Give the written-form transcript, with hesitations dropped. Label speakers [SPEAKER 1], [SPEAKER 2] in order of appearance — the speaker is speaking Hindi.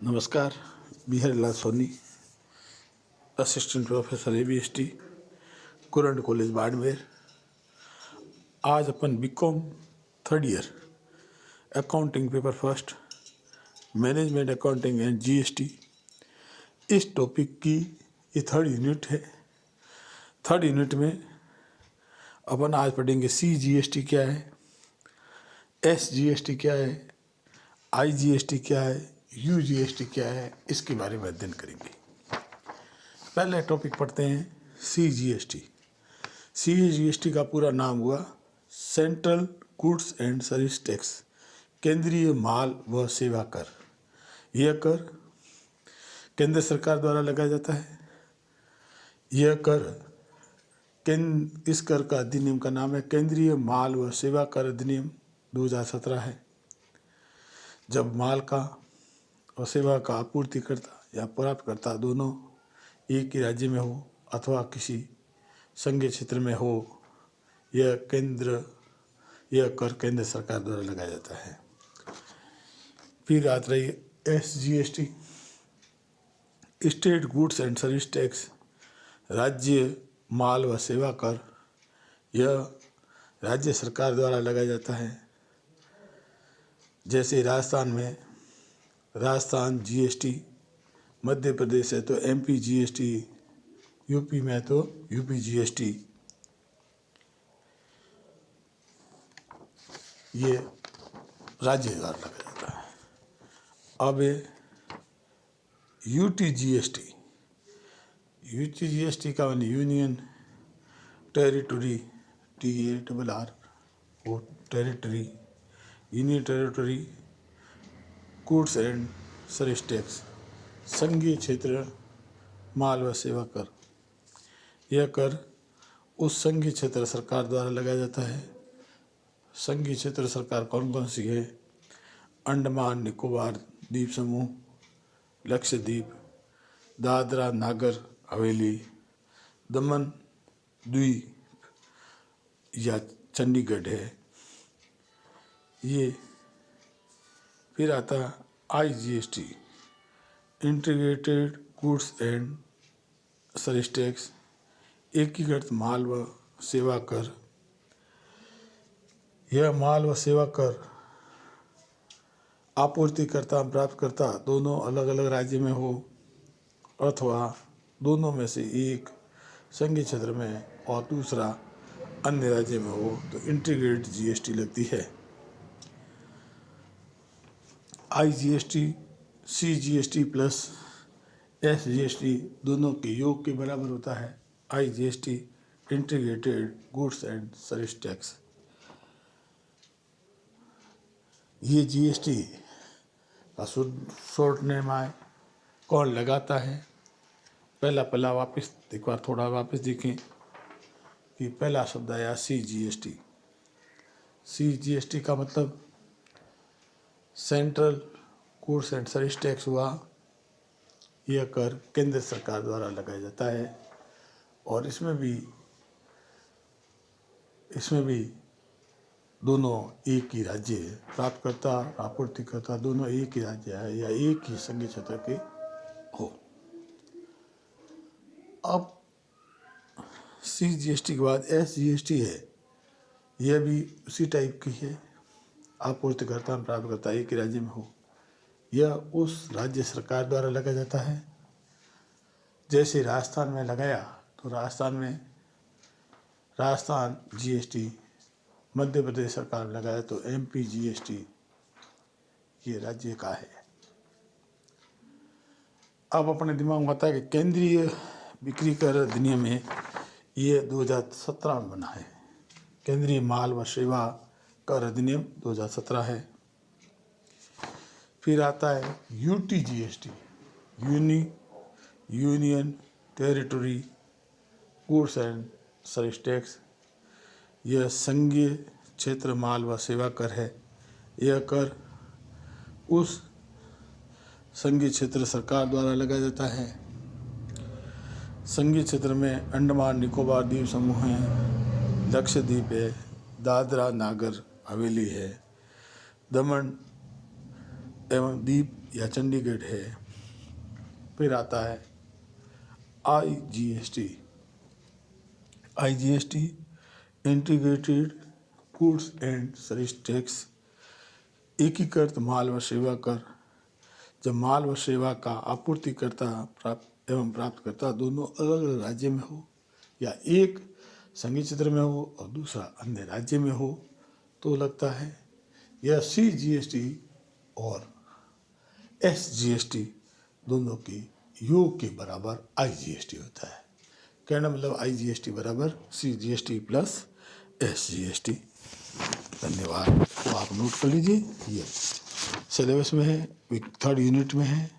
[SPEAKER 1] नमस्कार। Biharilal Soni, assistant professor ABST, Kurand college Barmer. आज अपन BCom third year accounting paper first management accounting and GST इस टॉपिक की ये थर्ड यूनिट है। थर्ड यूनिट में अपन आज पढ़ेंगे CGST क्या है, SGST क्या है, IGST क्या है, UGST क्या है, इसके बारे में अध्ययन करेंगे। पहले टॉपिक पढ़ते हैं CGST। CGST का पूरा नाम हुआ central goods and service tax, केंद्रीय माल व सेवा कर। यह कर केंद्र सरकार द्वारा लगाया जाता है। यह कर इस कर का अधिनियम का नाम है केंद्रीय माल व सेवा कर अधिनियम 2017 है। जब माल का और सेवा का आपूर्तिकर्ता या प्राप्तकर्ता दोनों एक ही राज्य में हो अथवा किसी संघीय क्षेत्र में हो, यह कर केंद्र सरकार द्वारा लगाया जाता है। फिर आती रही SGST, state goods and service tax, राज्य माल व सेवा कर। यह राज्य सरकार द्वारा लगाया जाता है। जैसे राजस्थान में राजस्थान GST, मध्य प्रदेश है तो MP GST, यूपी में तो UP GST। ये राज्य द्वारा लगाया जाता है। अब UT GST का वन यूनियन टेरिटरी, TARR वो territory, union territory goods and service tax, संघीय क्षेत्र माल व सेवा कर। यह कर उस संघीय क्षेत्र सरकार द्वारा लगाया जाता है। संघीय क्षेत्र सरकार कौन कौन सी है? अंडमान निकोबार द्वीप समूह, लक्षद्वीप, दादरा नागर हवेली, दमन द्वीप या चंडीगढ़ है ये। फिर आता IGST, integrated goods and service tax, एकीकृत माल व सेवा कर। यह माल व सेवा कर आपूर्तिकर्ता प्राप्तकर्ता दोनों अलग अलग राज्य में हो अथवा दोनों में से एक संघीय क्षेत्र में और दूसरा अन्य राज्य में हो तो इंटीग्रेटेड GST लगती है। IGST CGST प्लस SGST दोनों के योग के बराबर होता है IGST, integrated goods and service tax. ये GST का शॉर्ट नेम है। कौन लगाता है? पहला वापस एक बार थोड़ा वापस देखें कि पहला शब्द आया CGST। CGST का मतलब central goods and service tax हुआ। यह कर केंद्र सरकार द्वारा लगाया जाता है और इसमें भी दोनों एक ही राज्य है, प्राप्तकर्ता आपूर्तिकर्ता दोनों एक ही राज्य है या एक ही संघीय क्षेत्र के हो। अब CGST के बाद SGST है। यह भी उसी टाइप की है, आपूर्तिकर्ता प्राप्तकर्ता एक ही राज्य में हो। यह उस राज्य सरकार द्वारा लगाया जाता है। जैसे राजस्थान में लगाया तो राजस्थान GST, मध्य प्रदेश सरकार ने लगाया तो MP GST, ये राज्य का है। अब अपने दिमाग में आता है कि केंद्रीय बिक्री कर अधिनियम है, ये 2017 में बना है। केंद्रीय माल व सेवा कर अधिनियम 2017 है। फिर आता है UT GST, union territory goods and service tax. यह संघीय क्षेत्र माल व सेवा कर है। यह कर उस संघीय क्षेत्र सरकार द्वारा लगाया जाता है। संघीय क्षेत्र में अंडमान निकोबार द्वीप समूह हैं, लक्षद्वीप है, दादरा नागर हवेली है, दमन एवं दीप या चंडीगढ़ है। फिर आता है IGST। IGST integrated goods and service tax, एकीकृत माल व सेवा कर। जब माल व सेवा का आपूर्तिकर्ता प्राप्त एवं प्राप्तकर्ता दोनों अलग अलग राज्य में हो या एक संघीय क्षेत्र में हो और दूसरा अन्य राज्य में हो तो लगता है। यह CGST और SGST दोनों के योग के बराबर IGST होता है। कहना मतलब IGST बराबर CGST प्लस SGST। धन्यवाद। तो आप नोट कर लीजिए, ये सिलेबस में है, 3rd यूनिट में है।